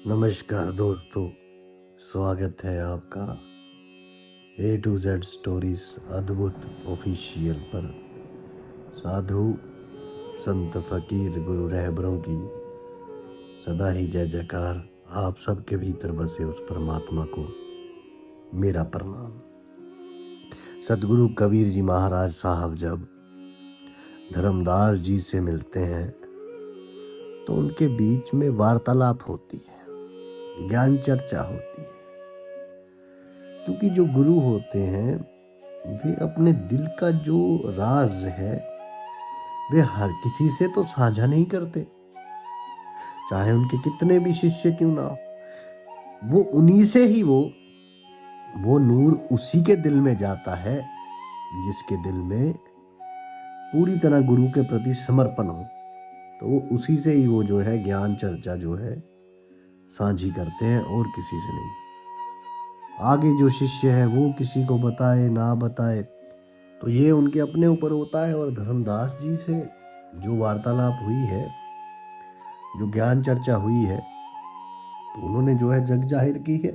नमस्कार दोस्तों, स्वागत है आपका A to Z स्टोरीज अद्भुत ऑफिशियल पर। साधु संत फकीर गुरु रहबरों की सदा ही जय जयकार। आप सबके भीतर बसे उस परमात्मा को मेरा प्रणाम। सदगुरु कबीर जी महाराज साहब जब धर्मदास जी से मिलते हैं तो उनके बीच में वार्तालाप होती है, ज्ञान चर्चा होती है। क्योंकि जो गुरु होते हैं वे अपने दिल का जो राज है वे हर किसी से तो साझा नहीं करते, चाहे उनके कितने भी शिष्य क्यों ना हो। वो उन्हीं से ही वो नूर उसी के दिल में जाता है जिसके दिल में पूरी तरह गुरु के प्रति समर्पण हो। तो वो उसी से ही वो जो है ज्ञान चर्चा जो है साझी करते हैं और किसी से नहीं। आगे जो शिष्य है वो किसी को बताए ना बताए तो ये उनके अपने ऊपर होता है। और धर्मदास जी से जो वार्तालाप हुई है, जो ज्ञान चर्चा हुई है, तो उन्होंने जो है जग जाहिर की है।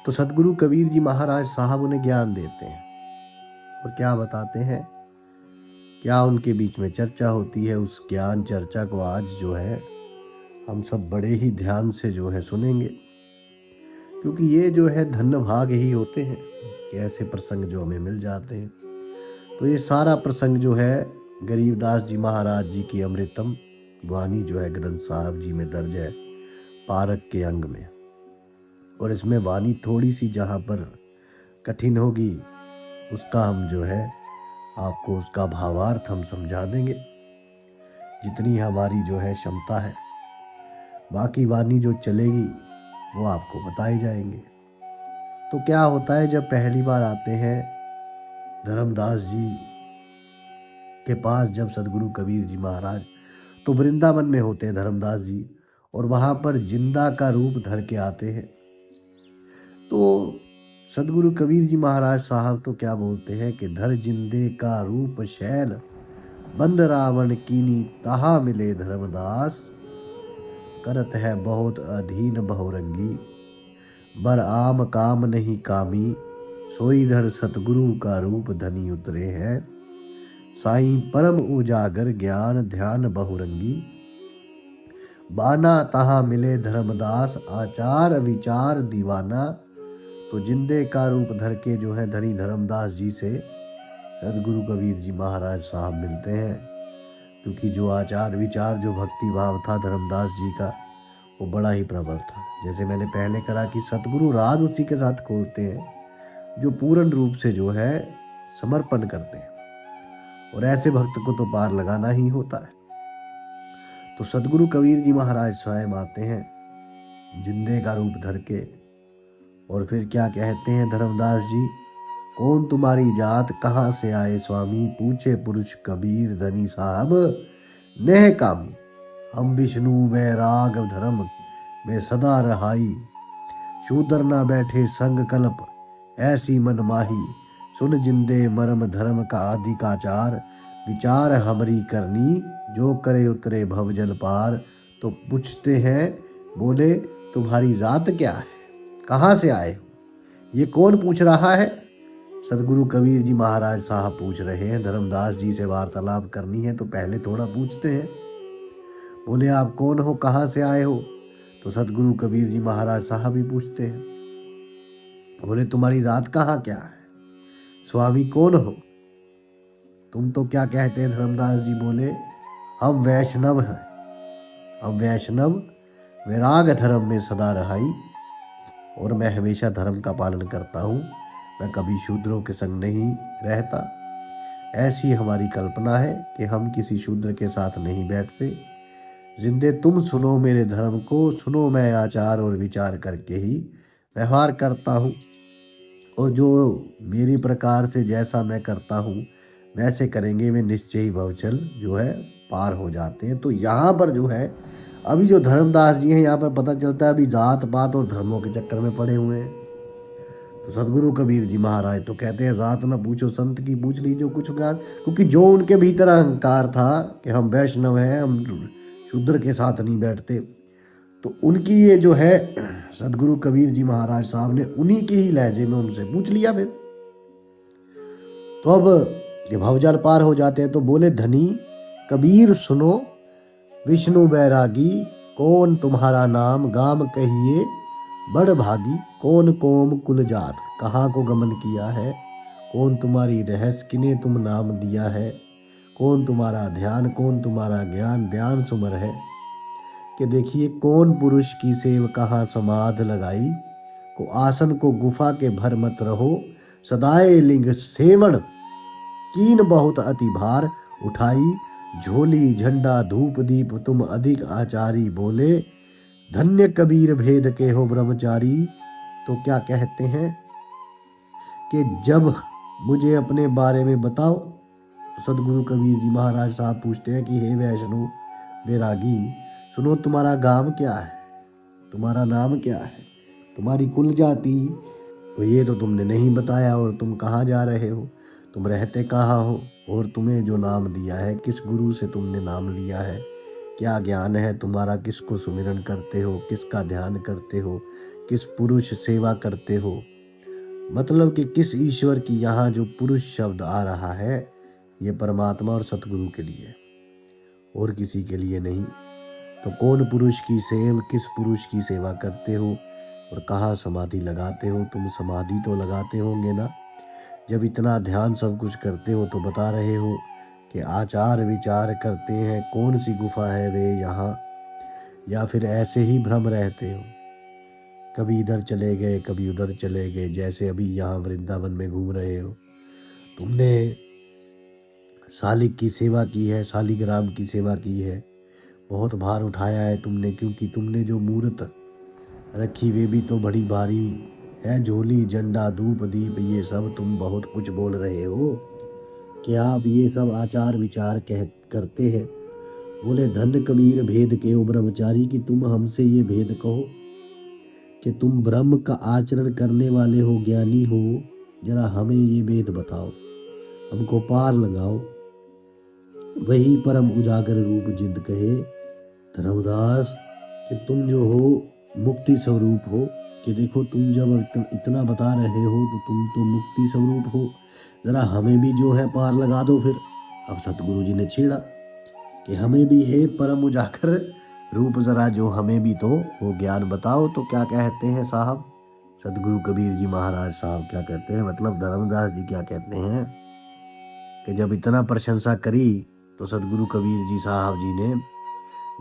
तो सदगुरु कबीर जी महाराज साहब उन्हें ज्ञान देते हैं और क्या बताते हैं, क्या उनके बीच में चर्चा होती है। उस ज्ञान चर्चा को आज जो है हम सब बड़े ही ध्यान से जो है सुनेंगे, क्योंकि ये जो है धन्य भाग ही होते हैं कि ऐसे प्रसंग जो हमें मिल जाते हैं। तो ये सारा प्रसंग जो है गरीबदास जी महाराज जी की अमृतम वाणी जो है ग्रंथ साहब जी में दर्ज है, पारक के अंग में। और इसमें वाणी थोड़ी सी जहाँ पर कठिन होगी उसका हम जो है आपको उसका भावार्थ हम समझा देंगे जितनी हमारी जो है क्षमता है। बाकी वाणी जो चलेगी वो आपको बताई जाएंगे। तो क्या होता है, जब पहली बार आते हैं धर्मदास जी के पास, जब सदगुरु कबीर जी महाराज, तो वृंदावन में होते हैं धर्मदास जी, और वहाँ पर जिंदा का रूप धर के आते हैं। तो सदगुरु कबीर जी महाराज साहब तो क्या बोलते हैं कि धर जिंदे का रूप शैल, बंद रावण कीनी तहा मिले धर्मदास, करत है बहुत अधीन बहुरंगी, बर आम काम नहीं कामी, सोई धर सतगुरु का रूप धनी उतरे हैं, साईं परम उजागर ज्ञान ध्यान बहुरंगी, बाना तहाँ मिले धर्मदास आचार विचार दीवाना। तो जिंदे का रूप धर के जो है धनी धर्मदास जी से सदगुरु कबीर जी महाराज साहब मिलते हैं, क्योंकि जो आचार विचार जो भक्ति भाव था धर्मदास जी का वो बड़ा ही प्रबल था। जैसे मैंने पहले कहा कि सतगुरु राज उसी के साथ खोलते हैं जो पूर्ण रूप से जो है समर्पण करते हैं, और ऐसे भक्त को तो पार लगाना ही होता है। तो सदगुरु कबीर जी महाराज स्वयं आते हैं जिंदे का रूप धर के, और फिर क्या कहते हैं धर्मदास जी, कौन तुम्हारी जात कहाँ से आए स्वामी, पूछे पुरुष कबीर धनी साहब नेह कामी, हम विष्णु वैराग धर्म में सदा रहाई, शूदर ना बैठे संग कल्प ऐसी मन माही, सुन जिंदे मर्म धर्म का अधिकाचार, विचार हमरी करनी जो करे उतरे भव जल पार। तो पूछते हैं, बोले तुम्हारी जात क्या है, कहाँ से आए हो। ये कौन पूछ रहा है? सदगुरु कबीर जी महाराज साहब पूछ रहे हैं। धर्मदास जी से वार्तालाप करनी है तो पहले थोड़ा पूछते हैं। बोले आप कौन हो, कहाँ से आए हो? तो सदगुरु कबीर जी महाराज साहब ही पूछते हैं। बोले तुम्हारी जात कहाँ क्या है, स्वामी कौन हो, तुम तो क्या कहते हैं? धर्मदास जी बोले हम वैष्णव हैं, हम वैष्णव वैराग धर्म में सदा रहाई, और मैं हमेशा धर्म का पालन करता हूँ, मैं कभी शूद्रों के संग नहीं रहता। ऐसी हमारी कल्पना है कि हम किसी शूद्र के साथ नहीं बैठते। जिंदे तुम सुनो मेरे धर्म को, सुनो मैं आचार और विचार करके ही व्यवहार करता हूँ, और जो मेरी प्रकार से जैसा मैं करता हूँ वैसे करेंगे वे निश्चय ही भवजल जो है पार हो जाते हैं। तो यहाँ पर जो है अभी जो धर्मदास जी हैं, यहाँ पर पता चलता है अभी जात पात और धर्मों के चक्कर में पड़े हुए हैं। तो सदगुरु कबीर जी महाराज तो कहते हैं, जात न पूछो संत की, पूछ लीजिए कुछ ज्ञान। क्योंकि जो उनके भीतर अहंकार था कि हम वैष्णव हैं, हम शूद्र के साथ नहीं बैठते, तो उनकी ये जो है सदगुरु कबीर जी महाराज साहब ने उन्हीं के ही लहजे में उनसे पूछ लिया फिर। तो अब जब भवजल पार हो जाते हैं तो बोले, धनी कबीर सुनो विष्णु बैरागी, कौन तुम्हारा नाम गाम कहिए बड़ भागी, कौन कोम कुल जात कहाँ को गमन किया है, कौन तुम्हारी रहस्य किने तुम नाम दिया है, कौन तुम्हारा ध्यान कौन तुम्हारा ज्ञान ध्यान सुमर है। कि देखिए, कौन पुरुष की सेव कहाँ समाध लगाई, को आसन को गुफा के भर मत रहो, सदाए लिंग सेवण कीन बहुत अति भार उठाई, झोली झंडा धूप दीप तुम अधिक आचारी बोले, धन्य कबीर भेद के हो ब्रह्मचारी। तो क्या कहते हैं कि जब मुझे अपने बारे में बताओ, तो सदगुरु कबीर जी महाराज साहब पूछते हैं कि हे वैष्णो बैरागी, सुनो तुम्हारा गांव क्या है, तुम्हारा नाम क्या है, तुम्हारी कुल जाति, तो ये तो तुमने नहीं बताया, और तुम कहाँ जा रहे हो, तुम रहते कहाँ हो, और तुम्हें जो नाम दिया है किस गुरु से तुमने नाम लिया है, क्या ज्ञान है तुम्हारा, किसको सुमिरन करते हो, किसका ध्यान करते हो, किस पुरुष सेवा करते हो। मतलब कि किस ईश्वर की यहाँ जो पुरुष शब्द आ रहा है ये परमात्मा और सतगुरु के लिए, और किसी के लिए नहीं। तो कौन पुरुष की सेव किस पुरुष की सेवा करते हो और कहाँ समाधि लगाते हो। तुम समाधि तो लगाते होंगे ना, जब इतना ध्यान सब कुछ करते हो तो बता रहे हो कि आचार विचार करते हैं, कौन सी गुफा है वे यहाँ, या फिर ऐसे ही भ्रम रहते हो, कभी इधर चले गए कभी उधर चले गए, जैसे अभी यहाँ वृंदावन में घूम रहे हो। तुमने शालिक की सेवा की है, शालिग्राम की सेवा की है, बहुत भार उठाया है तुमने, क्योंकि तुमने जो मूर्त रखी वे भी तो बड़ी भारी है, झोली झंडा धूप दीप ये सब तुम बहुत कुछ बोल रहे हो कि आप ये सब आचार विचार करते हैं। बोले, धन कबीर भेद के ओ ब्रह्मचारी, कि तुम हमसे ये भेद कहो कि तुम ब्रह्म का आचरण करने वाले हो, ज्ञानी हो, जरा हमें ये भेद बताओ, हमको पार लगाओ। वही परम उजागर रूप जिंद कहे धर्मदास, कि तुम जो हो मुक्ति स्वरूप हो, कि देखो तुम जब इतना बता रहे हो तो तुम तो मुक्ति स्वरूप हो, जरा हमें भी जो है पार लगा दो फिर। अब सतगुरु जी ने छेड़ा कि हमें भी है परम उजागर रूप, जरा जो हमें भी तो वो ज्ञान बताओ। तो क्या कहते हैं साहब सदगुरु कबीर जी महाराज साहब, क्या कहते हैं, मतलब धर्मदास जी क्या कहते हैं कि जब इतना प्रशंसा करी तो सदगुरु कबीर जी साहब जी ने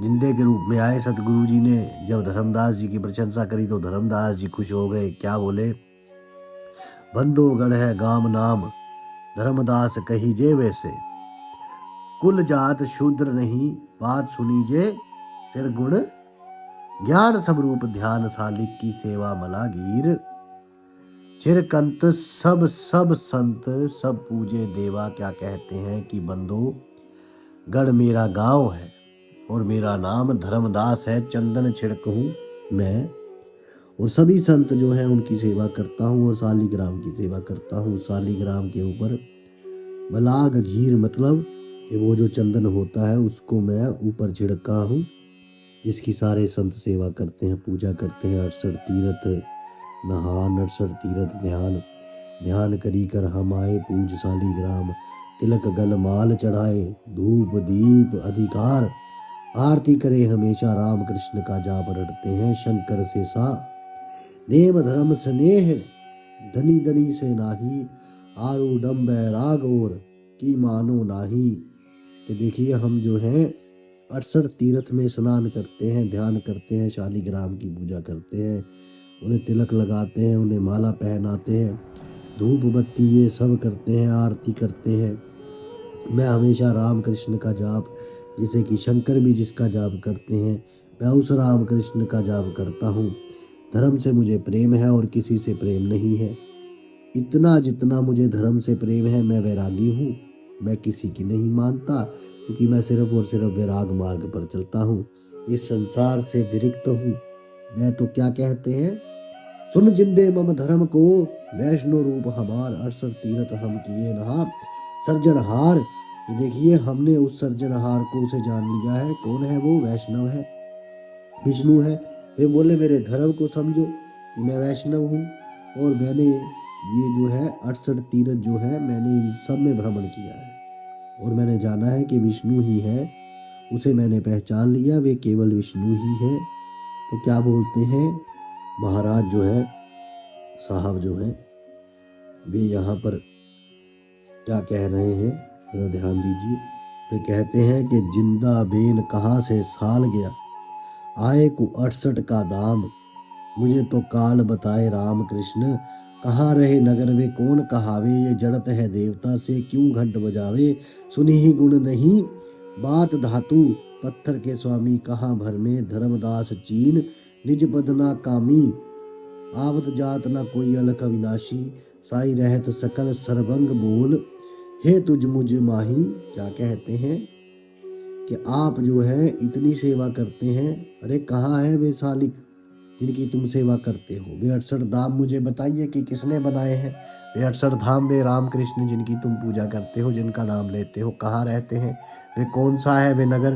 जिंदे के रूप में आए। सतगुरु जी ने जब धर्मदास जी की प्रशंसा करी तो धर्मदास जी खुश हो गए। क्या बोले, बंदोगढ़ है गाम नाम धर्मदास कही जे वैसे, कुल जात शूद्र नहीं बात सुनीजे, फिर गुण ज्ञान स्वरूप ध्यान सालिक की सेवा मलागीर, चिरकंत सब सब संत सब पूजे देवा। क्या कहते हैं कि बंदो गढ़ मेरा गांव है और मेरा नाम धर्मदास है, चंदन छिड़क हूँ मैं, और सभी संत जो हैं उनकी सेवा करता हूँ और शालिग्राम की सेवा करता हूँ। शालिग्राम के ऊपर मलाग घीर, मतलब कि वो जो चंदन होता है उसको मैं ऊपर छिड़का हूँ, जिसकी सारे संत सेवा करते हैं, पूजा करते हैं। 68 तीरथ नहान 68 तीरथ ध्यान, ध्यान करी कर हम आए पूज शालिग्राम, तिलक गल माल चढ़ाए धूप दीप अधिकार, आरती करे हमेशा राम कृष्ण का जाप रटते हैं, शंकर से सा नेम धर्म स्नेह, धनी धनी से नाही, आरूढ़ बैराग और की मानो नाही। कि देखिए, हम जो हैं 68 तीर्थ में स्नान करते हैं, ध्यान करते हैं, शालिग्राम की पूजा करते हैं, उन्हें तिलक लगाते हैं, उन्हें माला पहनाते हैं, धूप बत्ती ये सब करते हैं, आरती करते हैं। मैं हमेशा राम कृष्ण का जाप, जिसे कि शंकर भी जिसका जाप करते हैं, मैं उस राम कृष्ण का जाप करता हूँ। धर्म से मुझे प्रेम है और किसी से प्रेम नहीं है। इतना जितना मुझे धर्म से प्रेम है, मैं वैरागी हूँ, मैं किसी की नहीं मानता, क्योंकि मैं सिर्फ और सिर्फ वैराग मार्ग पर चलता हूँ, इस संसार से विरक्त हूँ मैं। तो क्या कहते हैं, सुन जिंदे मम धर्म को, वैष्णो रूप हमार, 68 तीरथ हम किए नहा सर्जनहार। देखिए, हमने उस सर्जनहार को उसे जान लिया है। कौन है वो? वैष्णव है, विष्णु है, वे बोले मेरे धर्म को समझो कि मैं वैष्णव हूँ और मैंने ये जो है 68 तीर्थ जो है मैंने इन सब में भ्रमण किया है और मैंने जाना है कि विष्णु ही है, उसे मैंने पहचान लिया, वे केवल विष्णु ही है। तो क्या बोलते हैं महाराज जो है साहब जो है वे यहाँ पर क्या कह रहे हैं, जरा ध्यान दीजिए। वे कहते हैं कि जिंदा बेन कहाँ से साल गया, आए को 68 का दाम, मुझे तो काल बताए राम कृष्ण, कहाँ रहे नगर में कौन कहावे, ये जड़त है देवता से क्यों घंट बजावे, सुनी ही गुण नहीं बात धातु, पत्थर के स्वामी कहाँ भर में, धर्मदास चीन निज बदना कामी, आवत जात न कोई अलख अविनाशी, साई रहत सकल सरबंग बोल, हे तुझ मुझ माही। क्या कहते हैं कि आप जो है इतनी सेवा करते हैं, अरे कहाँ है वे सालिक जिनकी तुम सेवा करते हो, वे 68 धाम मुझे बताइए कि किसने बनाए हैं, वे 68 धाम वे राम कृष्ण जिनकी तुम पूजा करते हो, जिनका नाम लेते हो, कहाँ रहते हैं, वे कौन सा है वे नगर,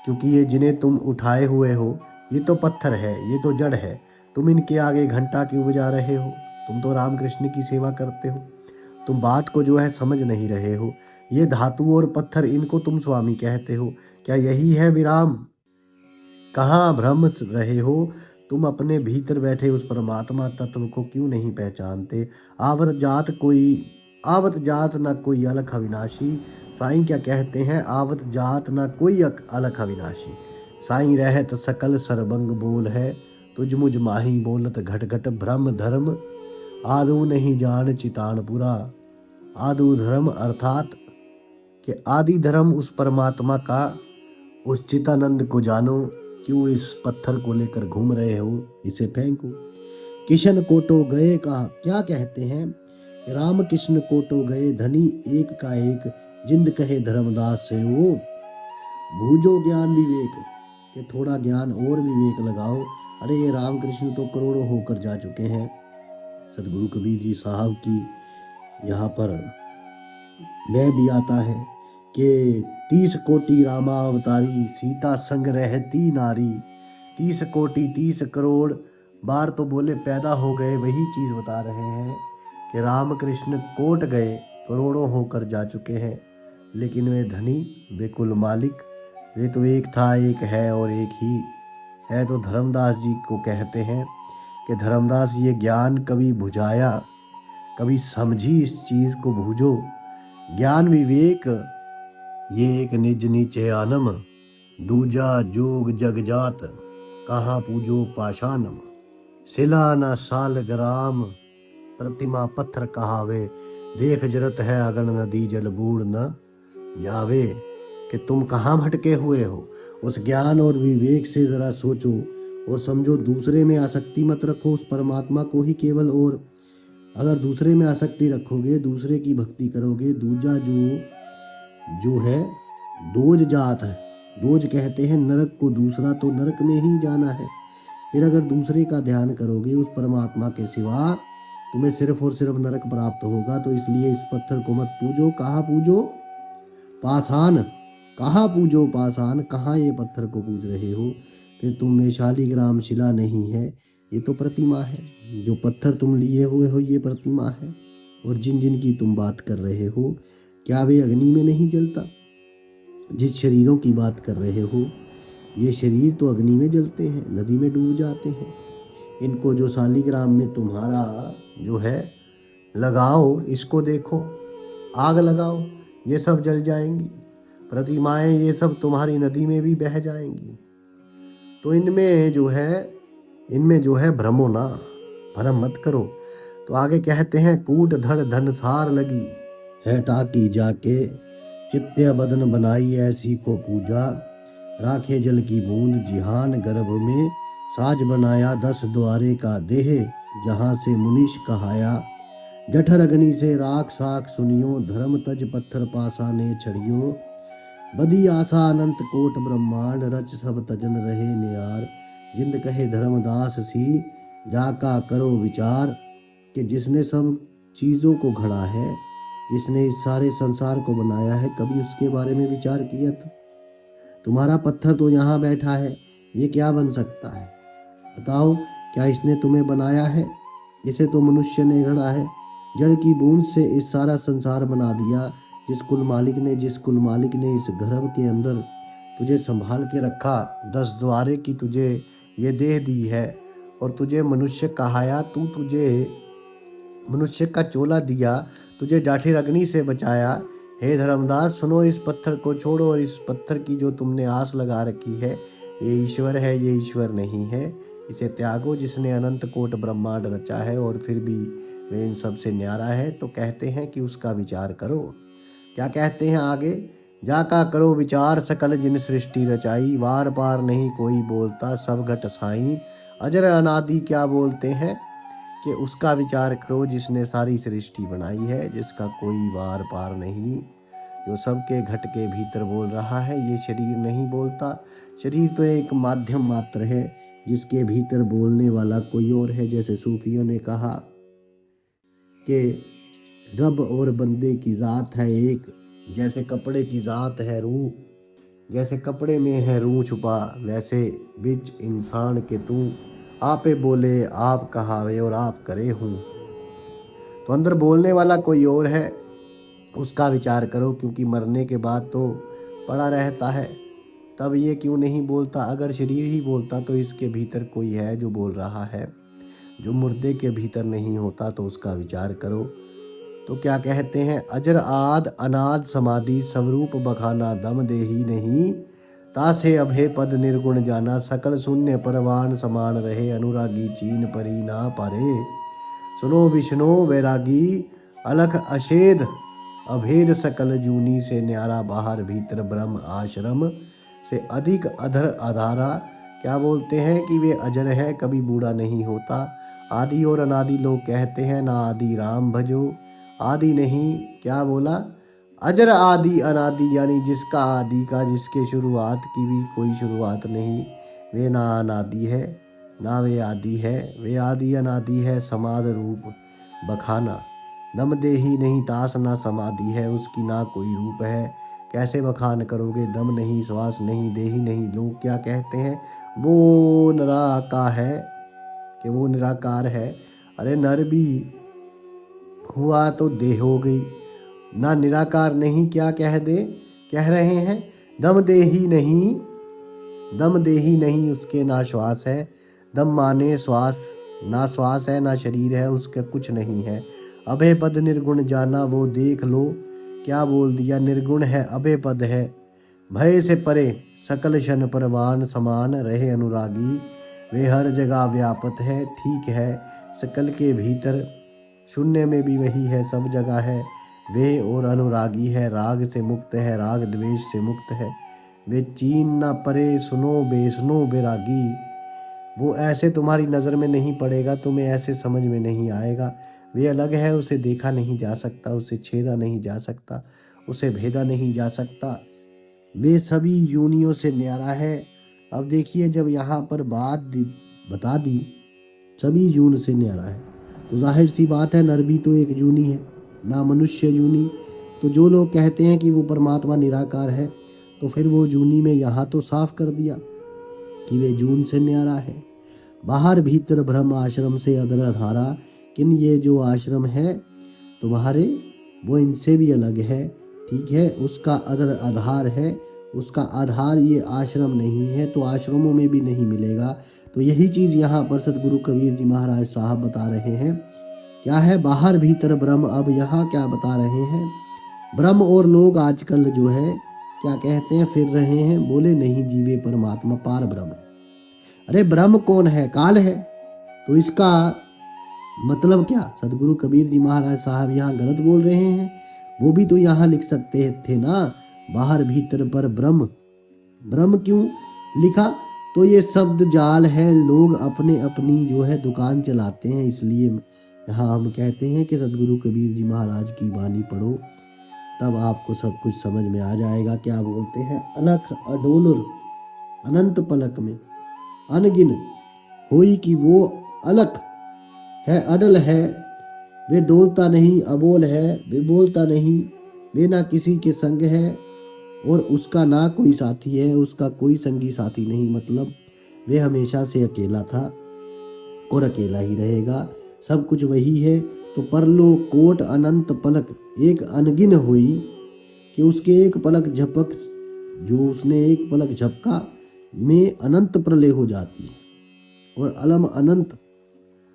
क्योंकि ये जिन्हें तुम उठाए हुए हो ये तो पत्थर है, ये तो जड़ है, तुम इनके आगे घंटा क्यों बजा रहे हो, तुम तो राम कृष्ण की सेवा करते हो, तुम बात को जो है समझ नहीं रहे हो, ये धातु और पत्थर इनको तुम स्वामी कहते हो, क्या यही है विराम, कहाँ भ्रम रहे हो तुम, अपने भीतर बैठे उस परमात्मा तत्व को क्यों नहीं पहचानते, आवत जात ना कोई अलख अविनाशी, साईं क्या कहते हैं, आवत जात ना कोई अलख अविनाशी, साईं रहत सकल सरबंग बोल है, तुझ मुझ माही बोलत घट घट भ्रम धर्म, आदू नहीं जान चितानपुरा, आदू धर्म अर्थात कि आदि धर्म उस परमात्मा का, उस चितानंद को जानो, क्यों इस पत्थर को लेकर घूम रहे हो, इसे फेंको। किशन कोटो गए कहा, क्या कहते हैं, राम कृष्ण कोटो गए धनी एक का एक, जिंद कहे धर्मदास से वो, भूजो ज्ञान विवेक, कि थोड़ा ज्ञान और विवेक लगाओ, अरे ये राम कृष्ण तो करोड़ों होकर जा चुके हैं। सदगुरु कबीर जी साहब की यहाँ पर मैं भी आता है कि 30 कोटि रामावतारी, सीता संग रहती नारी, 30 कोटि 30 करोड़ बार तो बोले पैदा हो गए, वही चीज़ बता रहे हैं कि राम कृष्ण कोट गए, करोड़ों होकर जा चुके हैं, लेकिन वे धनी, वे कुल मालिक, वे तो एक था, एक है और एक ही है। तो धर्मदास जी को कहते हैं कि धर्मदास ये ज्ञान कभी बुझाया, कभी समझी इस चीज़ को भूजो, ज्ञान विवेक ये एक निज नीचे आनम, दूजा जोग जग जात, कहाँ पूजो पाषाणम, शिला न साल ग्राम, प्रतिमा पत्थर कहावे, देख जरत है अगण नदी जल बूढ़ न जावे, कि तुम कहाँ भटके हुए हो, उस ज्ञान और विवेक से जरा सोचो और समझो, दूसरे में आसक्ति मत रखो, उस परमात्मा को ही केवल, और अगर दूसरे में आसक्ति रखोगे, दूसरे की भक्ति करोगे, दूजा जो है दोज जात है, दोज कहते हैं नरक को, दूसरा तो नरक में ही जाना है। फिर अगर दूसरे का ध्यान करोगे उस परमात्मा के सिवा, तुम्हें सिर्फ और सिर्फ नरक प्राप्त होगा। तो इसलिए इस पत्थर को मत पूजो, कहाँ पूजो पाषाण, कहाँ पूजो पाषाण, कहाँ ये पत्थर को पूज रहे हो, फिर तुम में शालिग्राम शिला नहीं है, ये तो प्रतिमा है, जो पत्थर तुम लिए हुए हो ये प्रतिमा है। और जिन जिन की तुम बात कर रहे हो, क्या वे अग्नि में नहीं जलता, जिस शरीरों की बात कर रहे हो ये शरीर तो अग्नि में जलते हैं, नदी में डूब जाते हैं। इनको जो शालिग्राम में तुम्हारा जो है लगाओ, इसको देखो, आग लगाओ, ये सब जल जाएंगी, प्रतिमाएं ये सब तुम्हारी नदी में भी बह जाएंगी। तो इनमें जो है भ्रमो ना, भ्रम मत करो। तो आगे कहते हैं, कूट धड़ धन सार लगी है टाकी जाके, चित्त्य बदन बनाई ऐसी को पूजा, राखे जल की बूंद जिहान गर्भ में, साज बनाया 10 द्वारे का देह, जहाँ से मुनीश कहाया, जठर अग्नि से राख साख सुनियो, धर्म तज पत्थर पासा ने छड़ियो, बदी आशा अनंत कोट ब्रह्मांड, रच सब तजन रहे नियार, जिंद कहे धर्मदास सी जाका करो विचार, कि जिसने सब चीज़ों को घड़ा है, जिसने इस सारे संसार को बनाया है, कभी उसके बारे में विचार किया? तुम्हारा पत्थर तो यहाँ बैठा है, ये क्या बन सकता है? बताओ, क्या इसने तुम्हें बनाया है? इसे तो मनुष्य ने गढ़ा है। जल की बूंद से इस सारा संसार बना दिया। जिस कुल मालिक ने इस गर्भ के अंदर तुझे संभाल के रखा, 10 द्वारे की तुझे ये देह दी है और तुझे मनुष्य कहाया, तुझे मनुष्य का चोला दिया, तुझे जाठिर अग्नि से बचाया। हे धर्मदास, सुनो, इस पत्थर को छोड़ो और इस पत्थर की जो तुमने आस लगा रखी है, ये ईश्वर है, ये ईश्वर नहीं है। इसे त्यागो, जिसने अनंत कोट ब्रह्मांड रचा है और फिर भी वे इन सब से न्यारा है। तो कहते हैं कि उसका विचार करो। क्या कहते हैं आगे? जाका करो विचार, सकल जिन सृष्टि रचाई, वार पार नहीं कोई बोलता, सब घट साई। अजर अनादि क्या बोलते हैं कि उसका विचार करो जिसने सारी सृष्टि बनाई है, जिसका कोई वार पार नहीं, जो सबके घट के भीतर बोल रहा है। ये शरीर नहीं बोलता। शरीर तो एक माध्यम मात्र है जिसके भीतर बोलने वाला कोई और है। जैसे सूफियों ने कहा कि रब और बंदे की ज़ात है एक, जैसे कपड़े की ज़ात है रूह, जैसे कपड़े में है रूह छुपा, वैसे बिच इंसान के तू, आपे बोले आप कहावे और आप करे हूँ। तो अंदर बोलने वाला कोई और है, उसका विचार करो, क्योंकि मरने के बाद तो पड़ा रहता है। तब ये क्यों नहीं बोलता? अगर शरीर ही बोलता तो इसके भीतर कोई है जो बोल रहा है। जो मुर्दे के भीतर नहीं होता तो उसका विचार करो। तो क्या कहते हैं? अजर आद अनाद समाधि स्वरूप बखाना, दम देही नहीं तासे अभे पद निर्गुण जाना, सकल शून्य परवान समान रहे, अनुरागी चीन परी ना पारे। सुनो विष्णु वैरागी, अलख अशेद अभेद, सकल जूनी से न्यारा, बाहर भीतर ब्रह्म आश्रम से अधिक अधर अधारा। क्या बोलते हैं कि वे अजर है, कभी बूढ़ा नहीं होता। आदि और अनादि लोग कहते हैं, ना आदि राम भजो, आदि नहीं, क्या बोला? अजर आदि अनादि, यानी जिसका आदि का, जिसके शुरुआत की भी कोई शुरुआत नहीं, वे ना अनादि है ना वे आदि है, वे आदि अनादि है। समाद रूप बखाना, दम देही नहीं तास ना समाधि है, उसकी ना कोई रूप है। कैसे बखान करोगे? दम नहीं, श्वास नहीं, देही नहीं। लोग क्या कहते हैं? वो निराकार है, कि वो निराकार है। अरे नर भी हुआ तो देह हो गई, ना निराकार नहीं क्या कह रहे हैं? दम देही नहीं, दम देही नहीं, उसके ना श्वास है। दम माने श्वास, ना श्वास है ना शरीर है, उसका कुछ नहीं है। अभय पद निर्गुण जाना, वो देख लो क्या बोल दिया, निर्गुण है, अभय पद है। भय से परे सकल शन परवान समान रहे, अनुरागी वे हर जगह व्यापत है। ठीक है, सकल के भीतर शून्य में भी वही है, सब जगह है वे, और अनुरागी है, राग से मुक्त है, राग द्वेष से मुक्त है। वे चीन ना परे, सुनो बेसनो बैरागी, वो ऐसे तुम्हारी नज़र में नहीं पड़ेगा, तुम्हें ऐसे समझ में नहीं आएगा। वे अलग है, उसे देखा नहीं जा सकता, उसे छेदा नहीं जा सकता, उसे भेदा नहीं जा सकता। वे सभी यूनियों से न्यारा है। अब देखिए, जब यहाँ पर बात बता दी सभी जून से न्यारा है, तो जाहिर सी बात है नर भी तो एक जूनी है, ना मनुष्य जूनी। तो जो लोग कहते हैं कि वो परमात्मा निराकार है, तो फिर वो जूनी में यहाँ तो साफ कर दिया कि वे जून से न्यारा है। बाहर भीतर ब्रह्म आश्रम से अदर अधारा, किन ये जो आश्रम है तुम्हारे, वो इनसे भी अलग है। ठीक है, उसका अदर आधार है, उसका आधार ये आश्रम नहीं है, तो आश्रमों में भी नहीं मिलेगा। तो यही चीज़ यहाँ पर सदगुरु कबीर जी महाराज साहब बता रहे हैं। क्या है? बाहर भीतर ब्रह्म। अब यहाँ क्या बता रहे हैं? ब्रह्म और लोग आजकल जो है क्या कहते हैं, फिर रहे हैं, बोले नहीं जीवे परमात्मा पार ब्रह्म। अरे ब्रह्म कौन है? काल है। तो इसका मतलब क्या? सदगुरु कबीर जी महाराज साहब यहाँ गलत बोल रहे हैं। वो भी तो यहाँ लिख सकते थे ना, बाहर भीतर पर ब्रह्म। ब्रह्म क्यों लिखा? तो ये शब्द जाल है, लोग अपने अपनी जो है दुकान चलाते हैं, इसलिए यहाँ हम कहते हैं कि सदगुरु कबीर जी महाराज की वाणी पढ़ो, तब आपको सब कुछ समझ में आ जाएगा। क्या बोलते हैं? अलख अडोलुर अनंत पलक में अनगिन होई कि वो अलख है, अडल है, वे डोलता नहीं, अबोल है, वे बोलता नहीं, वे ना किसी के संग है और उसका ना कोई साथी है, उसका कोई संगी साथी नहीं, मतलब वे हमेशा से अकेला था। और अकेला ही रहेगा। सब कुछ वही है तो परलो कोट अनंत पलक एक अनगिन हुई कि उसके एक पलक झपक, जो उसने एक पलक झपका में अनंत प्रलय हो जाती है और अलम अनंत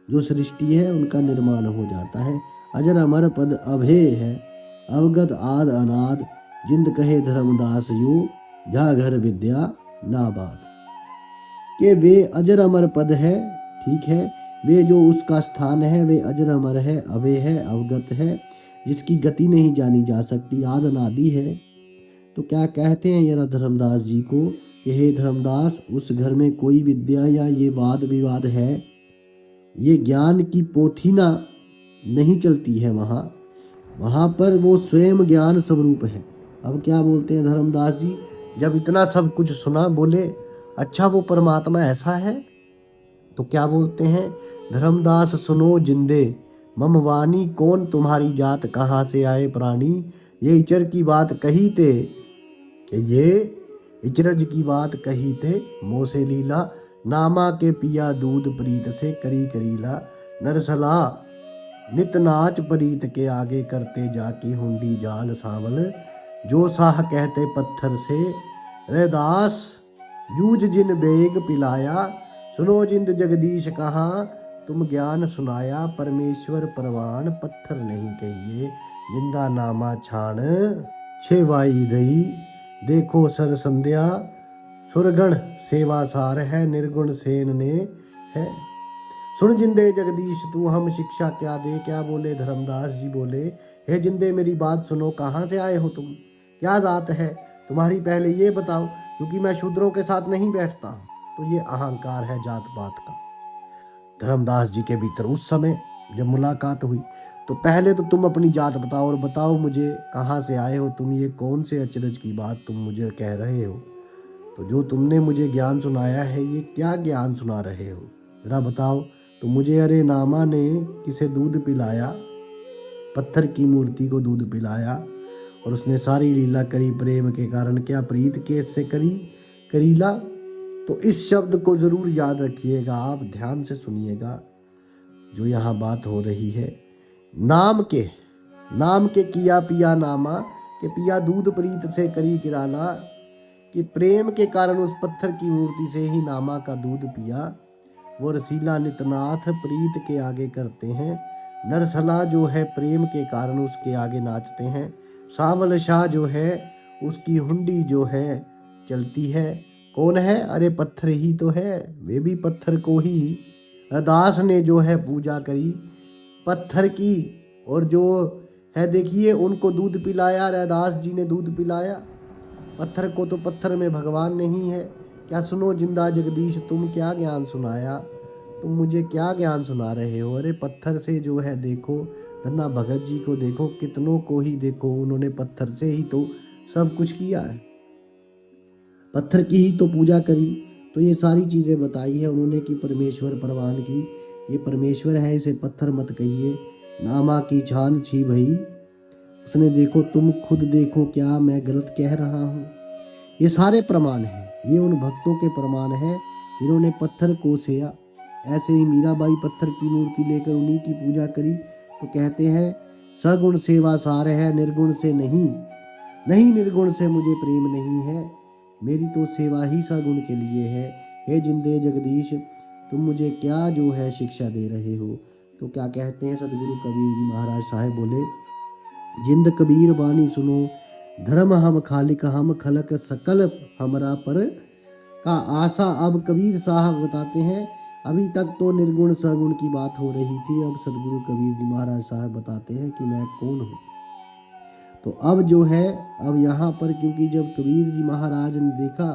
जो सृष्टि है उनका निर्माण हो जाता है। अजर अमर पद अभय है अवगत आद अनाद जिंद कहे धर्मदास यू जा घर विद्या नाबाद। कि वे अजर अमर पद है, ठीक है, वे जो उसका स्थान है वे अजर अमर है, अभय है, अवगत है, जिसकी गति नहीं जानी जा सकती, आद अनादि है। तो क्या कहते हैं जरा धर्मदास जी को कि हे धर्मदास, उस घर में कोई विद्या या ये वाद विवाद है, ये ज्ञान की पोथीना नहीं चलती है वहाँ पर वो स्वयं ज्ञान स्वरूप है। अब क्या बोलते हैं धर्मदास जी, जब इतना सब कुछ सुना बोले अच्छा वो परमात्मा ऐसा है। तो क्या बोलते हैं, धर्मदास सुनो जिंदे मम वाणी कौन तुम्हारी जात कहाँ से आए प्राणी, ये इचर की बात कही ते कि ये इचरज की बात कही थे मोसे लीला, नामा के पिया दूध प्रीत से करी करीला, नरसला नित नाच प्रीत के आगे करते जाके हुंडी जाल सावल, जो साह कहते पत्थर से रैदास जूझ जिन बेग पिलाया, सुनो जिंद जगदीश कहाँ तुम ज्ञान सुनाया, परमेश्वर परवान पत्थर नहीं कहिए, जिंदा नामा छाण छेवाई दई, देखो सर संध्या सुरगण सेवा सार है, निर्गुण सेन ने है, सुन जिंदे जगदीश तू हम शिक्षा क्या दे। क्या बोले धर्मदास जी बोले, हे जिंदे मेरी बात सुनो, कहाँ से आए हो तुम, क्या जात है तुम्हारी, पहले ये बताओ, क्योंकि मैं शूद्रों के साथ नहीं बैठता। तो ये अहंकार है जात पात का। धर्मदास जी के भीतर उस समय जब मुलाकात हुई तो पहले तो तुम अपनी जात बताओ और बताओ मुझे कहाँ से आए हो तुम, ये कौन से अचरज की बात तुम मुझे कह रहे हो। तो जो तुमने मुझे ज्ञान सुनाया है ये क्या ज्ञान सुना रहे हो, जरा बताओ। तो मुझे अरे नामा ने किसे दूध पिलाया, पत्थर की मूर्ति को दूध पिलाया और उसने सारी लीला करी प्रेम के कारण, क्या प्रीत के से करी करीला। तो इस शब्द को जरूर याद रखिएगा, आप ध्यान से सुनिएगा जो यहाँ बात हो रही है। नाम के किया पिया नामा, के पिया दूध प्रीत से करी किराला, कि प्रेम के कारण उस पत्थर की मूर्ति से ही नामा का दूध पिया। वो रसीला नितनाथ प्रीत के आगे करते हैं, नरसला जो है प्रेम के कारण उसके आगे नाचते हैं, सावल शाह जो है उसकी हुंडी जो है चलती है। कौन है, अरे पत्थर ही तो है, वे भी पत्थर को ही दास ने जो है पूजा करी पत्थर की, और जो है देखिए उनको दूध पिलाया, रैदास जी ने दूध पिलाया पत्थर को, तो पत्थर में भगवान नहीं है। क्या सुनो जिंदा जगदीश तुम क्या ज्ञान सुनाया, तुम मुझे क्या ज्ञान सुना रहे हो। अरे पत्थर से जो है देखो, धन्ना भगत जी को देखो, कितनों को ही देखो, उन्होंने पत्थर से ही तो सब कुछ किया है, पत्थर की ही तो पूजा करी। तो ये सारी चीज़ें बताई है उन्होंने कि परमेश्वर परवान की, ये परमेश्वर है, इसे पत्थर मत कहिए। नामा की छान छी भई, उसने देखो तुम खुद देखो क्या मैं गलत कह रहा हूँ। ये सारे प्रमाण हैं, ये उन भक्तों के प्रमाण हैं जिन्होंने पत्थर को सेया। ऐसे ही मीराबाई पत्थर की मूर्ति लेकर उन्हीं की पूजा करी। तो कहते हैं सगुण सेवा सार है, निर्गुण से नहीं, नहीं निर्गुण से मुझे प्रेम नहीं है, मेरी तो सेवा ही सगुण के लिए है। हे जिंदे जगदीश तुम मुझे क्या जो है शिक्षा दे रहे हो। तो क्या कहते हैं सदगुरु कबीर जी महाराज साहब बोले, जिंद कबीर बानी सुनो, धर्म हम खालिक हम खलक सकल हमरा पर का आशा। अब कबीर साहब बताते हैं अभी तक तो निर्गुण सगुण की बात हो रही थी, अब सदगुरु कबीर जी महाराज साहब बताते हैं कि मैं कौन हूँ। तो अब जो है, अब यहाँ पर क्योंकि जब कबीर जी महाराज ने देखा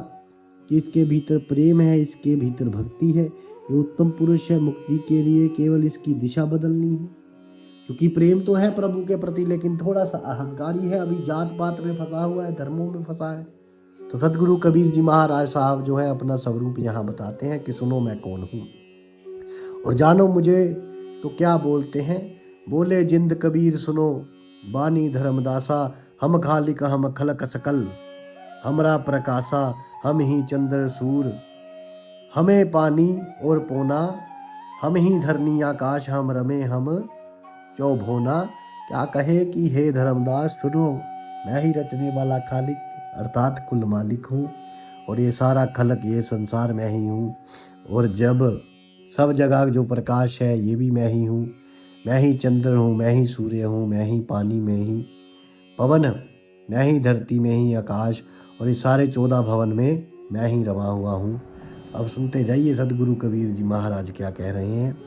कि इसके भीतर प्रेम है, इसके भीतर भक्ति है, ये उत्तम पुरुष है, मुक्ति के लिए केवल इसकी दिशा बदलनी है। क्योंकि प्रेम तो है प्रभु के प्रति, लेकिन थोड़ा सा अहंकारी है, अभी जात पात में फंसा हुआ है, धर्मों में फंसा है। तो सदगुरु कबीर जी महाराज साहब जो है अपना स्वरूप यहाँ बताते हैं कि सुनो मैं कौन हूँ और जानो मुझे। तो क्या बोलते हैं, बोले जिंद कबीर सुनो बानी धर्मदासा, हम खालिक हम खलक सकल हमरा प्रकाशा, हम ही चंद्र सूर हमें पानी और पोना, हम ही धरनी आकाश हम रमे हम चौभोना। क्या कहे कि हे धर्मदास सुनो, मैं ही रचने वाला खालिक अर्थात कुल मालिक हूँ, और ये सारा खलक ये संसार मैं ही हूँ। और जब सब जगह जो प्रकाश है ये भी मैं ही हूँ। मैं ही चंद्र हूँ, मैं ही सूर्य हूँ, मैं ही पानी में ही पवन, मैं ही धरती में ही आकाश, और इस सारे 14 भवन में मैं ही रमा हुआ हूँ। अब सुनते जाइए सदगुरु कबीर जी महाराज क्या कह रहे हैं।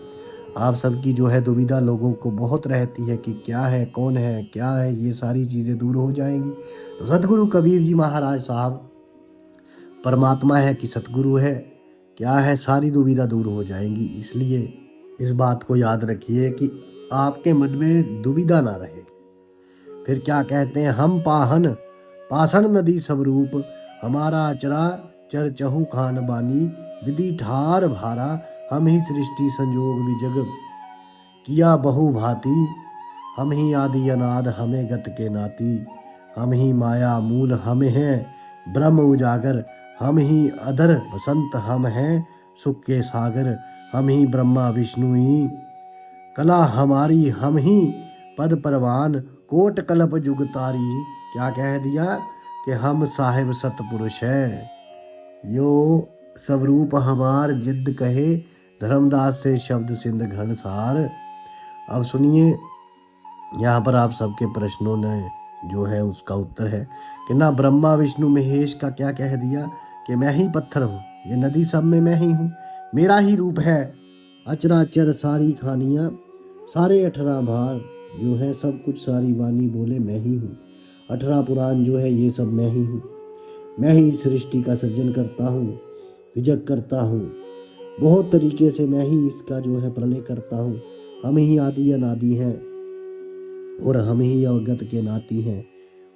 आप सबकी जो है दुविधा लोगों को बहुत रहती है कि क्या है, कौन है, क्या है, ये सारी चीज़ें दूर हो जाएंगी। तो सदगुरु कबीर जी महाराज साहब परमात्मा है कि सतगुरु है, क्या है, सारी दुविधा दूर हो जाएंगी। इसलिए इस बात को याद रखिए कि आपके मन में दुविधा ना रहे। फिर क्या कहते हैं, हम पाहन पाषण नदी स्वरूप, हमारा अचरा चर चहु खान बानी, विधि ठार भारा, हम ही सृष्टि संजोग विजग किया बहु भांति, हम ही आदि अनाद हमें गत के नाती, हम ही माया मूल हम हैं ब्रह्म उजागर, हम ही अधर बसंत हम हैं सुख के सागर, हम ही ब्रह्मा विष्णु ही कला हमारी, हम ही पद परवान कोट कल्प जुग तारी। क्या कह दिया कि हम साहिब सतपुरुष हैं, यो स्वरूप हमार जिद कहे, धर्मदास से शब्द सिंध घनसार। अब सुनिए, यहाँ पर आप सबके प्रश्नों ने जो है उसका उत्तर है कि ना ब्रह्मा विष्णु महेश का क्या कह दिया कि मैं ही पत्थर हूँ, ये नदी सब में मैं ही हूँ, मेरा ही रूप है, अचराचर सारी खानियाँ सारे 18 भार जो है सब कुछ सारी वाणी बोले मैं ही हूँ, 18 पुराण जो है ये सब मैं ही हूँ, मैं ही सृष्टि का सृजन करता हूँ, विजग करता हूँ, बहुत तरीके से मैं ही इसका जो है प्रलय करता हूँ, हम ही आदि अनादि हैं और हम ही अवगत के नाती हैं।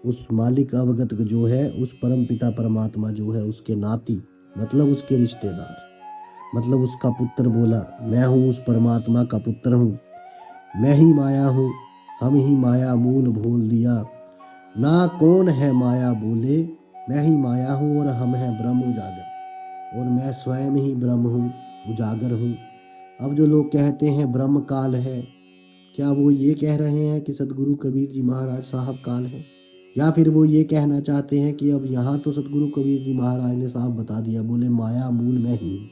उस मालिक अवगत जो है उस परम पिता परमात्मा जो है उसके नाती मतलब उसके रिश्तेदार, मतलब उसका पुत्र बोला, मैं हूँ उस परमात्मा का पुत्र हूँ, मैं ही माया हूँ, हम ही माया मूल भूल दिया, ना कौन है माया बोले, मैं ही माया हूँ और हम हैं ब्रह्म उजागर, और मैं स्वयं ही ब्रह्म हूँ, उजागर हूँ। अब जो लोग कहते हैं ब्रह्म काल है, क्या वो ये कह रहे हैं कि सदगुरु कबीर जी महाराज साहब काल है, या फिर वो ये कहना चाहते हैं कि अब यहाँ तो सदगुरु कबीर जी महाराज ने साहब बता दिया, बोले माया मूल मैं ही हूँ,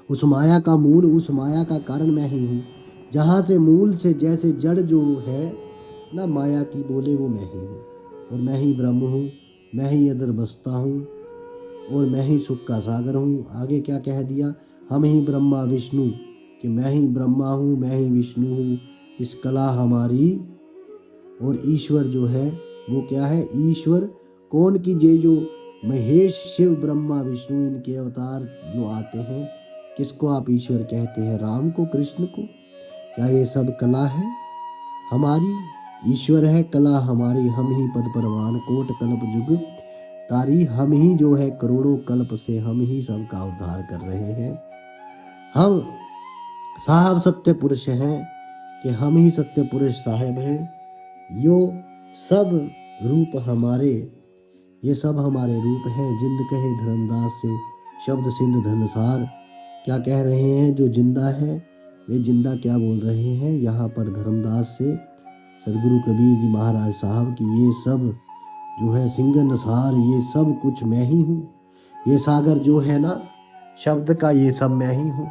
उस माया का मूल उस माया का कारण मैं ही हूँ, जहाँ से मूल से जैसे जड़ जो है ना माया की बोले वो मैं ही हूँ, और मैं ही ब्रह्म हूँ, मैं ही अंदर बसता हूँ, और मैं ही सुख का सागर हूँ। आगे क्या कह दिया, हम ही ब्रह्मा विष्णु, कि मैं ही ब्रह्मा हूँ, मैं ही विष्णु हूँ, इस कला हमारी। और ईश्वर जो है वो क्या है, ईश्वर कौन की जे जो महेश शिव ब्रह्मा विष्णु इनके अवतार जो आते हैं, किसको आप ईश्वर कहते हैं, राम को, कृष्ण को? क्या ये सब कला है हमारी? ईश्वर है कला हमारी, हम ही पद परवान कोट कल्प जुग तारी, हम ही जो है करोड़ों कल्प से हम ही सबका उद्धार कर रहे हैं। हम साहब सत्य पुरुष हैं कि हम ही सत्य पुरुष साहब हैं। यो सब रूप हमारे, ये सब हमारे रूप हैं, जिंद कहे धर्मदास से शब्द सिंध धनसार। क्या कह रहे हैं, जो जिंदा है वे जिंदा क्या बोल रहे हैं यहाँ पर धर्मदास से सदगुरु कबीर जी महाराज साहब की, ये सब जो है सिंगन सार, ये सब कुछ मैं ही हूँ, ये सागर जो है ना शब्द का, ये सब मैं ही हूँ।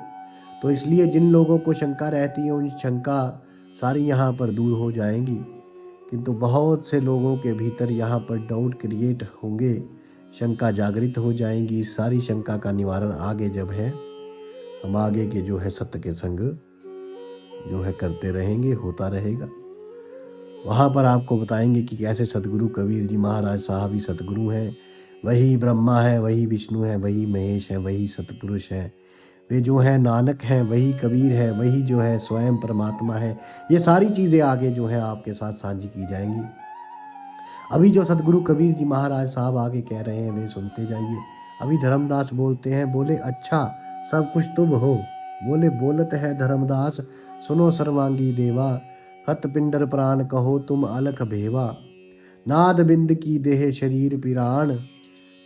तो इसलिए जिन लोगों को शंका रहती है उन शंका सारी यहाँ पर दूर हो जाएंगी, किंतु बहुत से लोगों के भीतर यहाँ पर डाउट क्रिएट होंगे, शंका जागृत हो जाएंगी। इस सारी शंका का निवारण आगे जब है हम आगे के जो है सत्य के संग जो है करते रहेंगे, होता रहेगा, वहाँ पर आपको बताएंगे कि कैसे सतगुरु कबीर जी महाराज साहब ही सतगुरु हैं, वही ब्रह्मा है, वही विष्णु है, वही महेश है, वही सतपुरुष है, वे जो है नानक हैं, वही कबीर है, वही जो है स्वयं परमात्मा है। ये सारी चीज़ें आगे जो है आपके साथ साझी की जाएंगी। अभी जो सतगुरु कबीर जी महाराज साहब आगे कह रहे हैं वे सुनते जाइए। अभी धर्मदास बोलते हैं, बोले अच्छा सब कुछ तुम हो, बोले बोलत है धर्मदास सुनो सर्वांगी देवा, हत पिंडर प्राण कहो तुम अलख भेवा, नाद बिंद की देह शरीर पिराण,